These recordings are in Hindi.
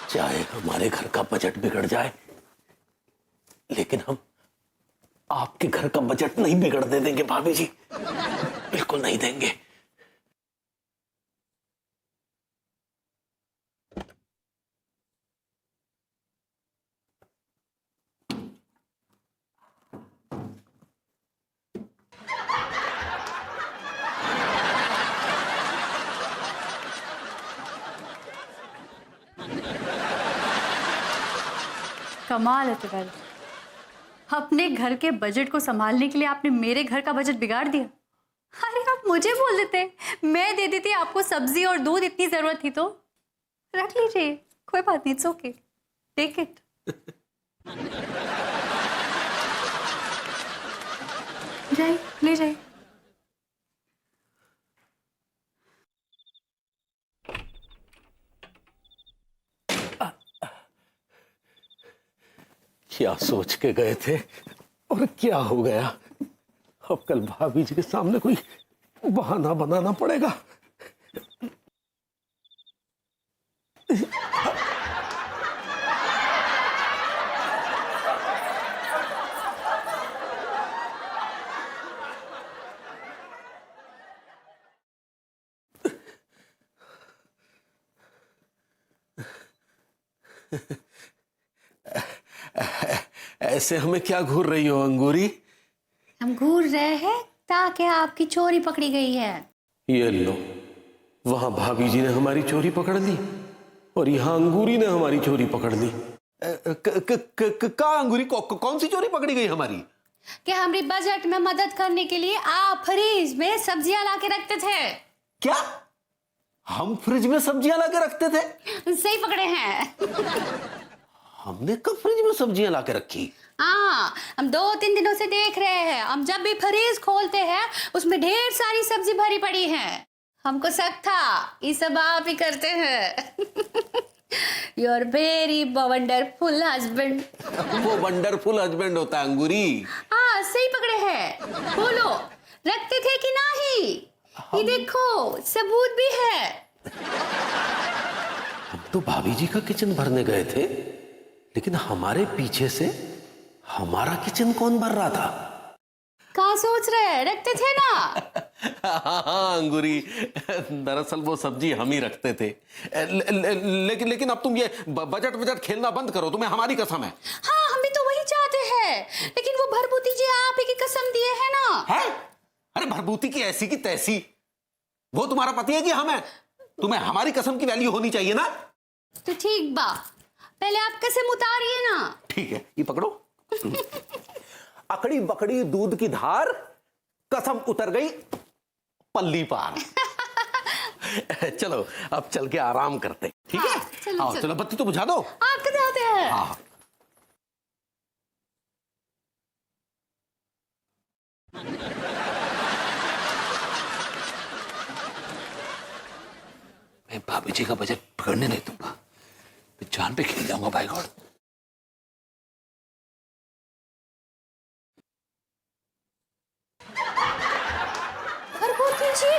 चाहे हमारे घर का बजट बिगड़ जाए, लेकिन हम आपके घर का बजट नहीं बिगड़ने देंगे भाभी जी, बिल्कुल नहीं देंगे। कमाल है तिवारी, अपने घर के बजट को संभालने के लिए आपने मेरे घर का बजट बिगाड़ दिया। अरे आप मुझे बोल देते, मैं दे देती आपको सब्जी और दूध, इतनी जरूरत थी तो। रख लीजिए, कोई बात नहीं, इट्स ओके, टेक इट। जाइए, ले जाइए। क्या सोच के गए थे और क्या हो गया? अब कल भाभी जी के सामने कोई बहाना बनाना पड़ेगा। ऐसे हमें क्या घूर रही हो अंगूरी? हम घूर रहे हैं ताकि आपकी चोरी पकड़ी गई है। ये लो, वहां भाभी जी ने हमारी चोरी पकड़ ली और यहाँ अंगूरी ने हमारी चोरी पकड़ ली। का अंगूरी कौन सी चोरी पकड़ी गई हमारी? कि हमारी बजट में मदद करने के लिए आप फ्रिज में सब्जियां ला के रखते थे। क्या हम फ्रिज में सब्जियां ला के रखते थे? सही पकड़े हैं। हमने कब फ्रिज में सब्जियां ला के रखी? हाँ, हम 2-3 दिनों से देख रहे हैं। हम जब भी फ्रिज खोलते हैं उसमें ढेर सारी सब्जी भरी पड़ी है। हमको शक था ये सब आप ही करते हैं। You are very wonderful husband. वो वंडरफुल हस्बैंड होता है अंगूरी। हाँ, सही पकड़े हैं। बोलो, रखते थे कि नहीं? ये देखो, सबूत भी है। हम तो भाभी जी का किचन भरने गए थे, लेकिन हमारे पीछे से हमारा किचन कौन भर रहा था? कहाँ सोच रहे हैं? रखते थे ना। हाँ अंगूरी, दरअसल वो सब्जी हम ही रखते थे। लेकिन अब तुम ये बजट खेलना बंद करो, तुम्हें हमारी कसम है। हाँ, हम भी तो वही चाहते हैं, लेकिन वो भरभूति जी आप ही की कसम दिए है ना। है? अरे भरभूति की ऐसी की तैसी, वो तुम्हारा पति है कि हम है? तुम्हें हमारी कसम की वैल्यू होनी चाहिए ना। तो ठीक बा, पहले आप कसम उतारिए ना। ठीक है, ये पकड़ो। अकड़ी बकड़ी दूध की धार, कसम उतर गई पल्ली पार। चलो अब चल के आराम करते, ठीक है? चलो, आओ चलो, बत्ती तो बुझा दो। आप कहाँ जाते हैं? हाँ, मैं भाभी जी का बजट पकड़ने नहीं दूंगा, मैं जान पे खेल जाऊंगा भाई गॉड। भरभूति जी,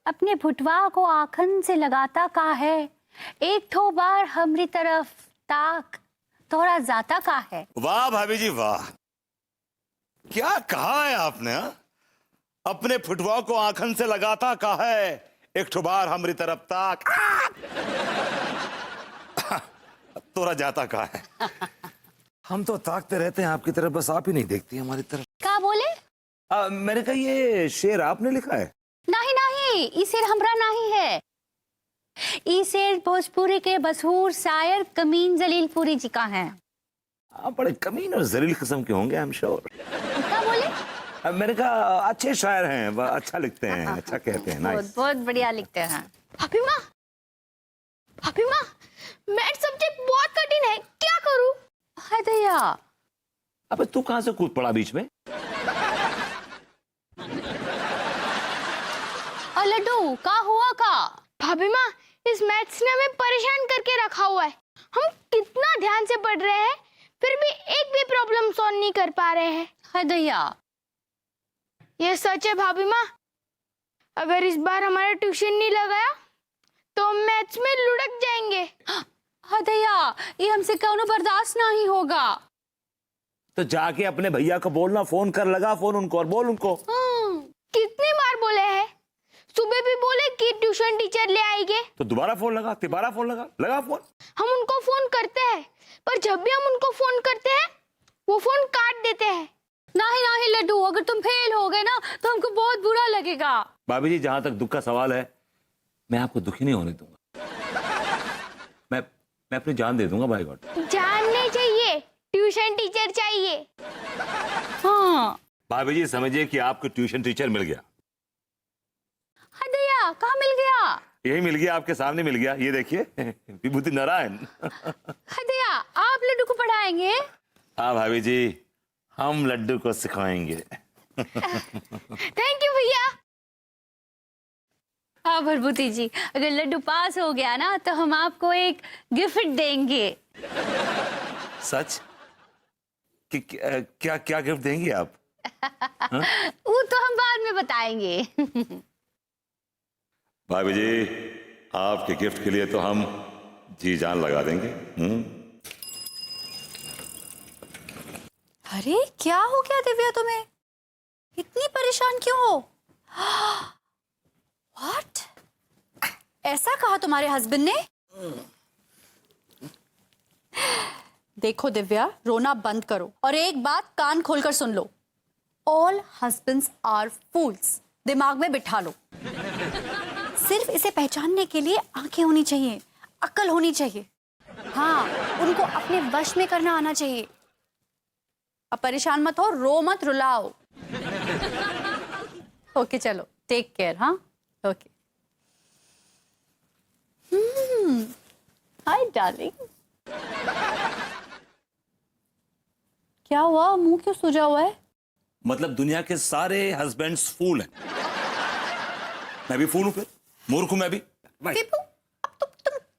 अपने भुटवा को आखन से लगाता का है, एक ठो बार हमरी तरफ ताक, तोरा जाता का है। वाह भाभी जी वाह, क्या कहा है आपने? हा? अपने फुटवा को आंखन से लगाता का है, एक ठो बार हमारी तरफ ताक, तोरा जाता का है। हम तो ताकते रहते हैं आपकी तरफ, बस आप ही नहीं देखती हमारी तरफ। का बोले? मैंने कहा ये शेर आपने लिखा है? नहीं नहीं, ई शेर हमरा नहीं है। ई शेर भोजपुरी के मशहूर शायर कमीन जलीलपुरी जी का है। आप बड़े कमीन और जलील किस्म के होंगे, आई एम श्योर। क्या बोले? मैंने कहा अच्छे शायर हैं, वह अच्छा लिखते हैं, अच्छा कहते हैं, बहुत नाइस। बहुत बढ़िया लिखते हैं। भाभी माँ, भाभी माँ, मैथ सब्जेक्ट बहुत कठिन है, क्या करूँ? हाय दया, अबे तू कहां से कूद पड़ा बीच में? और लड्डू का हुआ का? भाभी माँ, इस मैथ्स ने हमें परेशान करके रखा हुआ है। हम कितना ध्यान से पढ़ रहे हैं, फिर भी एक भी प्रॉब्लम सॉल्व नहीं कर पा रहे हैं। हाय दया, ये सच है भाभी माँ। अगर इस बार हमारा ट्यूशन नहीं लगाया तो हम मैथ्स में लुढ़क जाएंगे। हाय दया, ये हमसे कौनो बर्दाश्त नहीं होगा। तो जाके अपने भैया को बोलना, फोन कर, लगा फोन उनको और बोल उनको। कितनी बार बोले हैं? सुबह भी बोले कि ट्यूशन टीचर ले आएंगे। तो दोबारा फोन लगा, तिबारा फोन लगा, लगा फोन। हम उनको फोन करते हैं, पर जब भी हम उनको फोन करते हैं वो फोन काट देते हैं। नहीं नहीं लड्डू, अगर तुम फेल हो गए ना तो हमको बहुत बुरा लगेगा। भाभी जी, जहां तक दुख का सवाल है, मैं आपको दुखी नहीं होने दूंगा। मैं अपनी जान दे दूंगा, बाय गॉड। जान नहीं चाहिए, ट्यूशन टीचर चाहिए। हाँ भाभी जी, समझिए कि आपको ट्यूशन टीचर मिल गया। हाय दया, कहाँ मिल गया? यही मिल गया, आपके सामने मिल गया। ये देखिए, विभूति नारायण। हाय दया, आप लड्डू को पढ़ाएंगे? हाँ भाभी जी, हम लड्डू को सिखाएंगे। थैंक यू भैया। हाँ भरभूति जी, अगर लड्डू पास हो गया ना तो हम आपको एक गिफ्ट देंगे। सच? क्या क्या गिफ्ट देंगी आप? वो तो हम बाद में बताएंगे। भाभी जी, आपके गिफ्ट के लिए तो हम जी जान लगा देंगे। अरे क्या हो गया दिव्या, तुम्हें इतनी परेशान क्यों हो? व्हाट? ऐसा कहा तुम्हारे हस्बैंड ने? देखो दिव्या, रोना बंद करो और एक बात कान खोलकर सुन लो। ऑल हस्बैंड्स आर फूल्स, दिमाग में बिठा लो। सिर्फ इसे पहचानने के लिए आंखें होनी चाहिए, अक्ल होनी चाहिए। हाँ, उनको अपने वश में करना आना चाहिए। अब परेशान मत हो, रो मत, रुलाओ। ओके चलो, टेक केयर। हाँ ओके। Hi darling. क्या हुआ, मुंह क्यों सूजा हुआ है? मतलब दुनिया के सारे हस्बैंड्स फूल हैं। मैं भी फूल हूं, फिर मूर्ख हूं मैं भी। विपू, अब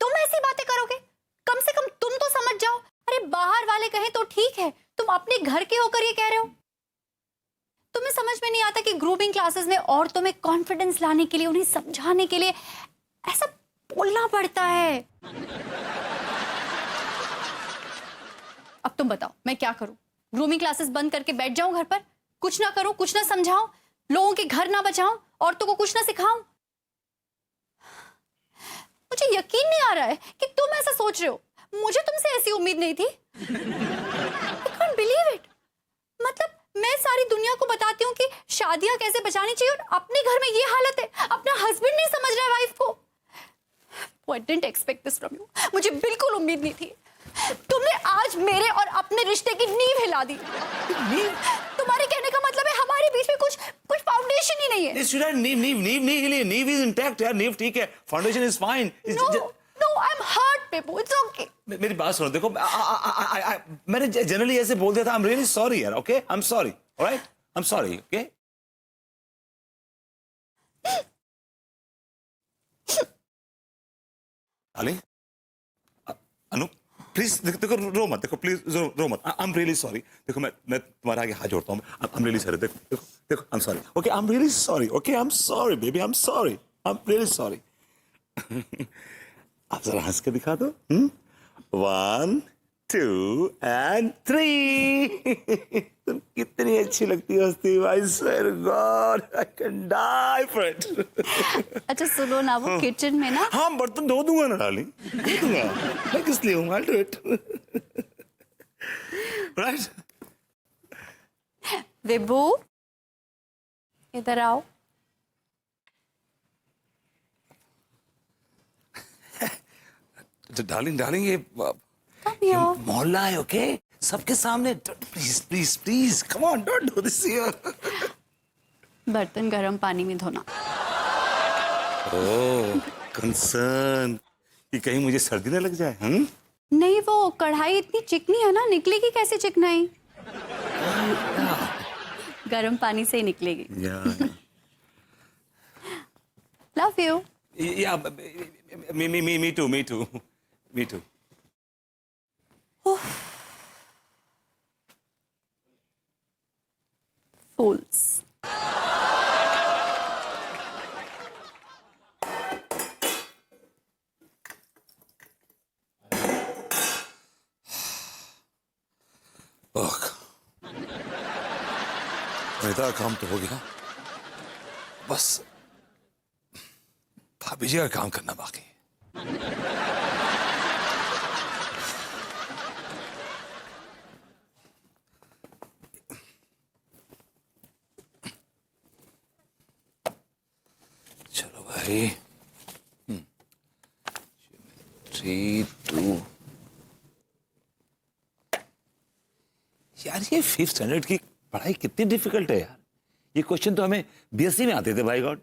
तुम ऐसी बातें करोगे? कम से कम तुम तो समझ जाओ। अरे बाहर वाले कहें तो ठीक है, तुम अपने घर के होकर ये कह रहे हो? तुम्हें समझ में नहीं आता कि ग्रूमिंग क्लासेस में औरतों में कॉन्फिडेंस लाने के लिए, उन्हें समझाने के लिए ऐसा बोलना पड़ता है। अब तुम बताओ मैं क्या करूं? ग्रूमिंग क्लासेस बंद करके बैठ जाऊं घर पर? कुछ ना करूं, कुछ ना समझाऊं, लोगों के घर ना बचाऊं, औरतों को कुछ ना सिखाऊं? मुझे यकीन नहीं आ रहा है कि तुम ऐसा सोच रहे हो। मुझे तुमसे ऐसी उम्मीद नहीं थी। I can't believe it। मतलब मैं सारी दुनिया को बताती हूँ कि शादियां कैसे बचानी चाहिए और अपने घर में ये हालत है। अपना हस्बैंड नहीं समझ रहा है वाइफ को। I didn't expect this from you। मुझे बिल्कुल उम्मीद नहीं थी। तुमने आज मेरे और अपने रिश्ते की नींव हिला दी। नींव? तुम्हारे कहने का मतलब है हमारे बीच में कुछ फाउंडेशन ही नहीं है। नींव नहीं हिली, नींव इज इंटैक्ट यार, नींव ठीक है, foundation is fine. No, I'm hurt, Pepu। It's okay। मेरी बात सुनो, देखो मैंने जनरली ऐसे बोल दिया था। I'm really sorry यार, okay? I'm sorry, alright? I'm sorry, okay? Ali, Anu, please देखो, रो मत, देखो प्लीज रो मत। I'm really sorry। देखो मैं तुम्हारे आगे हाथ जोड़ता हूँ। I'm really sorry। देखो I'm sorry, okay? I'm really sorry, okay? I'm sorry baby, I'm sorry, I'm really sorry। आप जरा हंस के दिखा दो। 1 2 and 3। तुम कितनी अच्छी लगती हो हंसती। I swear God, I can die for it। अच्छा सुनो ना, वो किचन में ना। हाँ, बर्तन धो दूंगा ना डार्लिंग, धो दूंगा। मैं किस लिए हूँ? I'll do it। Right? विभू, इधर आओ। डार्लिंग ये मोहल्ला है, ओके? सबके सामने please come on, don't do this here. बर्तन गर्म पानी में धोना। ओह, कंसर्न। कि कहीं मुझे सर्दी न लग जाए। नहीं, वो कढ़ाई इतनी चिकनी है ना, निकलेगी कैसे चिकनाई? गर्म पानी से ही निकलेगी। Love you. Me too. Fools. मेरा काम तो हो गया, बस भाभी जी का काम करना बाकी। चलो भाई, 3, 2। यार ये 5th स्टैंडर्ड की पढ़ाई कितनी डिफिकल्ट है यार। ये क्वेश्चन तो हमें बीएससी में आते थे, बाय गॉड।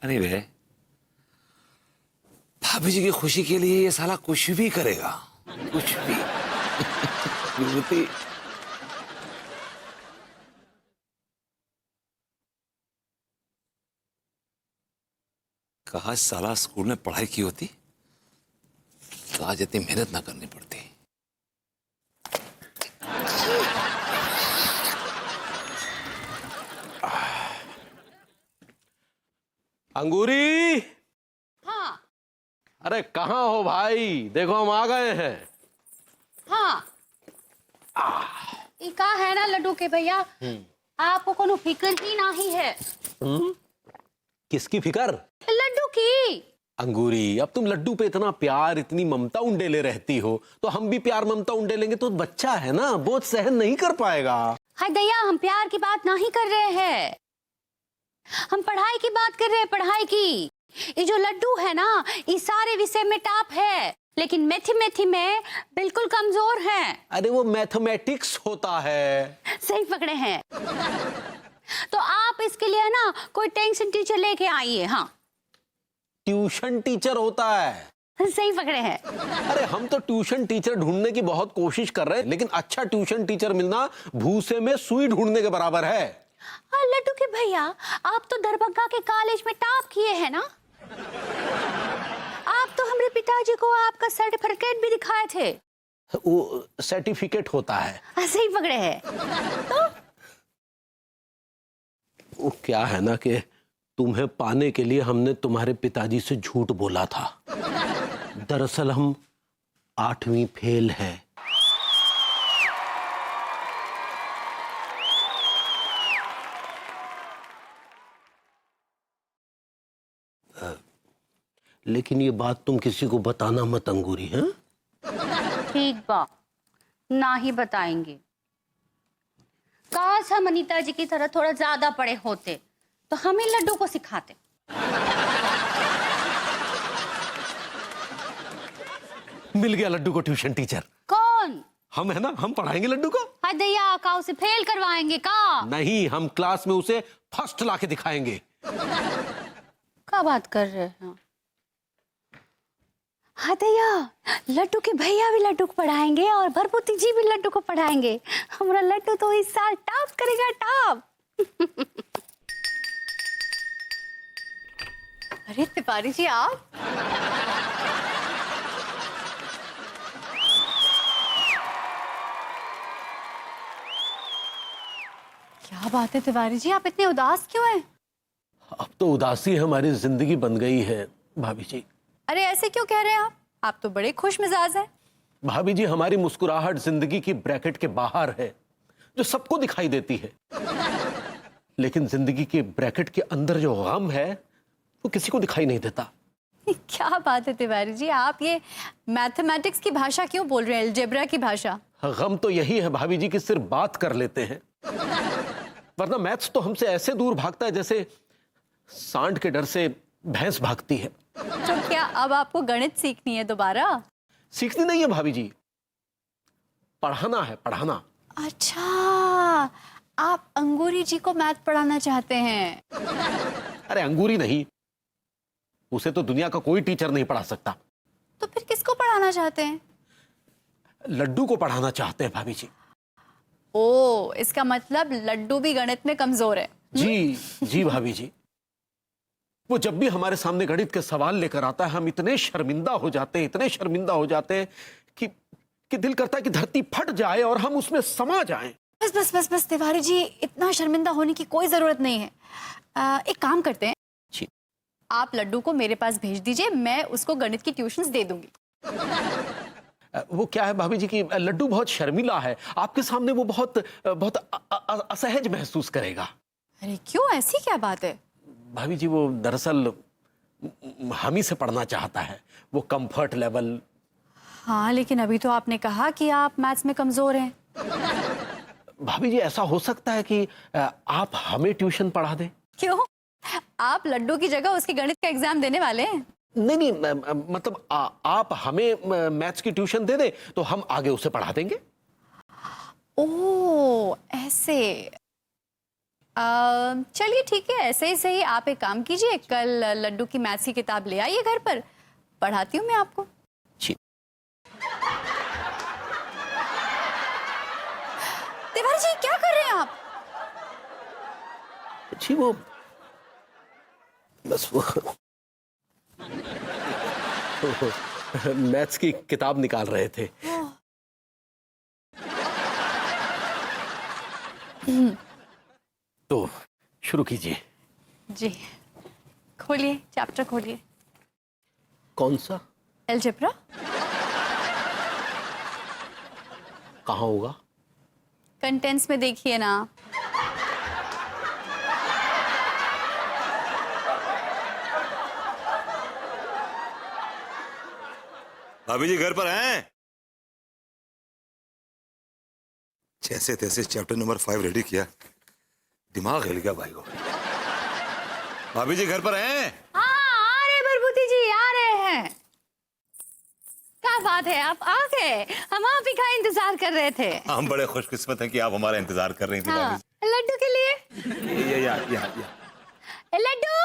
एनीवे, भाभी जी की खुशी के लिए ये साला कुछ भी करेगा, कुछ भी। विभूति, काश साला स्कूल में पढ़ाई की होती तो आज इतनी मेहनत ना करनी पड़ती। अंगूरी, हाँ अरे कहाँ हो भाई? देखो हम आ गए हैं। हाँ, इका है ना लड्डू के भैया, आपको कोनो फिक्र ही नहीं है। किसकी फिकर? लड्डू की। अंगूरी, अब तुम लड्डू पे इतना प्यार, इतनी ममता उंडेले रहती हो, तो हम भी प्यार ममता उंडेलेंगे तो बच्चा है ना, बोझ सहन नहीं कर पाएगा। हाय दया, हम प्यार की बात नहीं कर रहे हैं, हम पढ़ाई की बात कर रहे हैं, पढ़ाई की। ये जो लड्डू है ना, इस सारे विषय में टॉप है, लेकिन मैथमेटिक्स में बिल्कुल कमजोर है। अरे वो मैथमेटिक्स होता है। सही पकड़े हैं। तो आप इसके लिए ना कोई टेंशन टीचर लेके आइए। हाँ, ट्यूशन टीचर होता है। सही पकड़े हैं। अरे हम तो ट्यूशन टीचर ढूंढने की बहुत कोशिश कर रहे हैं, लेकिन अच्छा ट्यूशन टीचर मिलना भूसे में सुई ढूंढने के बराबर है। लड्डू के भैया, आप तो दरभंगा के कॉलेज में टॉप किए हैं ना। आप तो हमारे पिताजी को आपका सर्टिफिकेट भी दिखाए थे। वो सर्टिफिकेट होता है। सही पकड़े हैं। तो वो क्या है ना कि तुम्हें पाने के लिए हमने तुम्हारे पिताजी से झूठ बोला था। दरअसल हम 8वीं फेल हैं। लेकिन ये बात तुम किसी को बताना मत अंगूरी, हैं? ठीक बा, ना ही बताएंगे। काश हम अनीता जी की तरह थोड़ा ज्यादा पढ़े होते तो हम ही लड्डू को सिखाते। मिल गया लड्डू को ट्यूशन टीचर। कौन? हम है ना, हम पढ़ाएंगे लड्डू को। हाय दया, का उसे फेल करवाएंगे का? नहीं, हम क्लास में उसे फर्स्ट लाके दिखाएंगे। क्या बात कर रहे हैं? हाँ दया, लड्डू के भैया भी लड्डू को पढ़ाएंगे और भरभूति जी भी लड्डू को पढ़ाएंगे। हमारा लड्डू तो इस साल टॉप करेगा, टॉप। अरे तिवारी जी, आप क्या बात है तिवारी जी, आप इतने उदास क्यों हैं? अब तो उदासी हमारी जिंदगी बन गई है भाभी जी। अरे ऐसे क्यों कह रहे हैं आप तो बड़े खुश मिजाज हैं। भाभी जी, हमारी मुस्कुराहट जिंदगी की ब्रैकेट के बाहर है, जो सबको दिखाई देती है। लेकिन जिंदगी के ब्रैकेट के अंदर जो गम है वो किसी को दिखाई नहीं देता। क्या बात है तिवारी जी, आप ये मैथमेटिक्स की भाषा क्यों बोल रहे हैं, अलजेब्रा की भाषा? गम तो यही है भाभी जी कि सिर्फ बात कर लेते हैं, वरना मैथ्स तो हमसे ऐसे दूर भागता है जैसे सांड के डर से भैंस भागती है। तो क्या अब आपको गणित सीखनी है दोबारा? सीखनी नहीं है भाभी जी, पढ़ाना है, पढ़ाना। अच्छा, आप अंगूरी जी को मैथ पढ़ाना चाहते हैं? अरे अंगूरी नहीं, उसे तो दुनिया का कोई टीचर नहीं पढ़ा सकता। तो फिर किसको पढ़ाना चाहते हैं? लड्डू को पढ़ाना चाहते हैं भाभी जी। ओ, इसका मतलब लड्डू भी गणित में कमजोर है। जी जी भाभी जी, वो जब भी हमारे सामने गणित के सवाल लेकर आता है हम इतने शर्मिंदा हो जाते हैं, इतने शर्मिंदा हो जाते हैं कि दिल करता है कि धरती फट जाए और हम उसमें समा जाएं। बस बस बस बस तिवारी जी, इतना शर्मिंदा होने की कोई जरूरत नहीं है। एक काम करते हैं, जी। आप लड्डू को मेरे पास भेज दीजिए, मैं उसको गणित की ट्यूशंस दे दूंगी। वो क्या है भाभी जी कि लड्डू बहुत शर्मिला है, आपके सामने वो बहुत बहुत असहज महसूस करेगा। अरे क्यों, ऐसी क्या बात है? भाभी जी वो दरअसल हम ही से पढ़ना चाहता है, वो कंफर्ट लेवल। हाँ, लेकिन अभी तो आपने कहा कि आप मैथ्स में कमजोर हैं। भाभी जी ऐसा हो सकता है कि आप हमें ट्यूशन पढ़ा दें। क्यों, आप लड्डू की जगह उसके गणित का एग्जाम देने वाले हैं? नहीं, मतलब आप हमें मैथ्स की ट्यूशन दे दे तो हम आगे उसे पढ़ा देंगे। ओह, ऐसे। चलिए ठीक है, ऐसे ही सही। आप एक काम कीजिए, कल लड्डू की मैथ्स की किताब ले आइए घर पर, पढ़ाती हूँ मैं आपको। जी। तिवारी जी क्या कर रहे हैं आप? जी वो बस वो मैथ्स की किताब निकाल रहे थे। तो शुरू कीजिए। जी, खोलिए, चैप्टर खोलिए। कौन सा? अलजेब्रा। कहाँ होगा? कंटेंट्स में देखिए ना। भाभी जी घर पर हैं? जैसे तैसे चैप्टर नंबर 5 रेडी किया, दिमाग हिल गया भाई को। भाभी जी घर पर हैं? हाँ, आ रहे बरबूती जी, आ रहे हैं। क्या बात है, आप आ गए? हम आप ही का इंतजार कर रहे थे। हम बड़े खुशकिस्मत हैं कि आप हमारा इंतजार कर रही थी। हाँ, भाभी लड्डू के लिए। जी या लड्डू,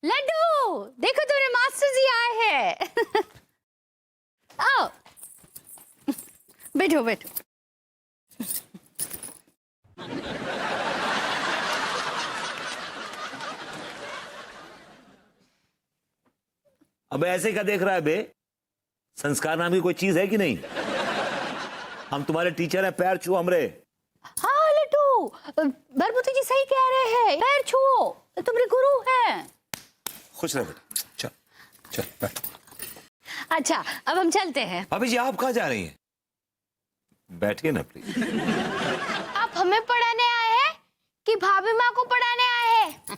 लड्डू, देखो तुम्हारे मास्टर जी आए हैं। आओ, बैठो बैठो। अब ऐसे क्या देख रहा है बे? संस्कार नाम की कोई चीज है कि नहीं? हम तुम्हारे टीचर हैं, पैर छुओ हमरे। हाँ लड्डू, बरबूती जी सही कह रहे हैं, पैर छुओ, तुम्हारे गुरु हैं। खुश रह बेटा, चल चल बैठ। अच्छा, अब हम चलते हैं। भाभी जी आप कहाँ जा रही हैं? बैठिए ना प्लीज। आप हमें पढ़ाने आए हैं कि भाभी माँ को पढ़ाने आए हैं?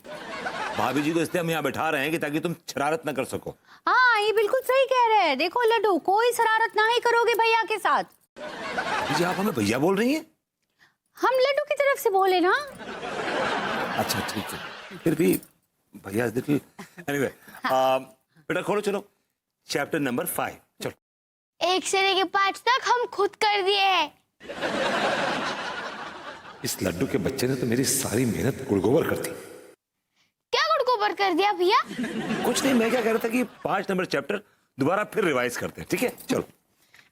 भाभी जी को इसलिए हम यहाँ बैठा रहे हैं कि ताकि तुम शरारत न कर सको। हाँ, ये बिल्कुल सही कह रहे हैं। देखो लड्डू, कोई शरारत ना ही करोगे भैया के साथ। भाभी जी आप हमें भैया बोल रही हैं? हम लड्डू की तरफ से बोले ना। अच्छा ठीक है, फिर भी भैया लिटिल एनीवे। बेटा खोलो, चलो चैप्टर नंबर 5 चलो। 1 से लेके 5 तक हम खुद कर दिए हैं। इस लड्डू के बच्चे ने तो मेरी सारी मेहनत गुड़गोबर कर दी। क्या गुड़गोबर कर दिया भैया? कुछ नहीं, मैं क्या कह रहा था कि 5 नंबर चैप्टर दोबारा फिर रिवाइज करते हैं, ठीक है? चलो।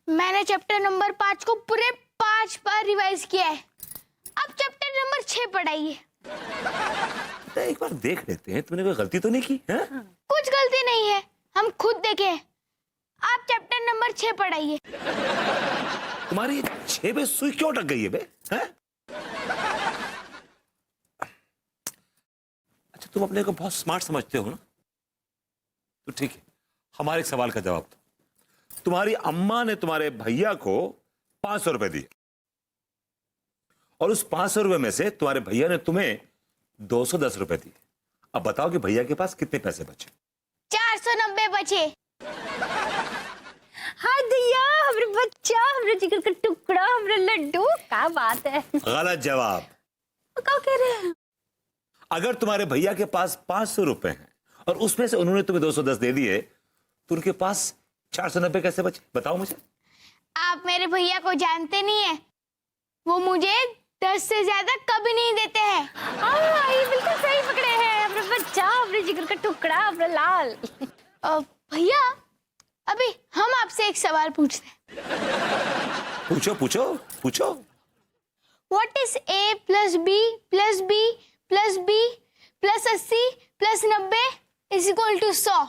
मैंने चैप्टर नंबर 5 को पूरे 5 बार रिवाइज किया है। अब चैप्टर नंबर 6 पढ़ाइए। एक बार देख लेते हैं, तुमने कोई गलती तो नहीं की है? कुछ गलती नहीं है, हम खुद देखे। आप चैप्टर नंबर 6 पढ़ाइए। तुम्हारी 6 पे सुई क्यों अटक गई है बे? हैं? अच्छा तुम अपने को बहुत स्मार्ट समझते हो ना? तो ठीक है, हमारे एक सवाल का जवाब दो। तुम्हारी अम्मा ने तुम्हारे भैया को 500 रुपए दिए और उस 500 रुपए में से तुम्हारे भैया ने तुम्हें 210 रुपए दिए। अब बताओ कि भैया के पास कितने पैसे बचे? 490 बचे। हाय दिया, हमारे बच्चा, हमारे जिगर का टुकड़ा, हमारा लड्डू। क्या बात है? गलत जवाब। क्या कह रहे हैं? अगर तुम्हारे भैया के पास 500 रुपए हैं और उसमें से उन्होंने तुम्हें 210 दे दिए तो उनके पास 490 कैसे बचे? बताओ मुझे। आप मेरे भैया को जानते नहीं है, वो मुझे 10 से ज्यादा कभी नहीं देते हैं। हाँ, ये बिल्कुल सही पकड़े हैं। हमारा बच्चा, हमारे जिगर का टुकड़ा, हमारा लाल। भैया अभी हम आपसे एक सवाल पूछते हैं। पूछो पूछो पूछो। What is a plus b plus b plus b plus 80 plus 90 is equal to 100?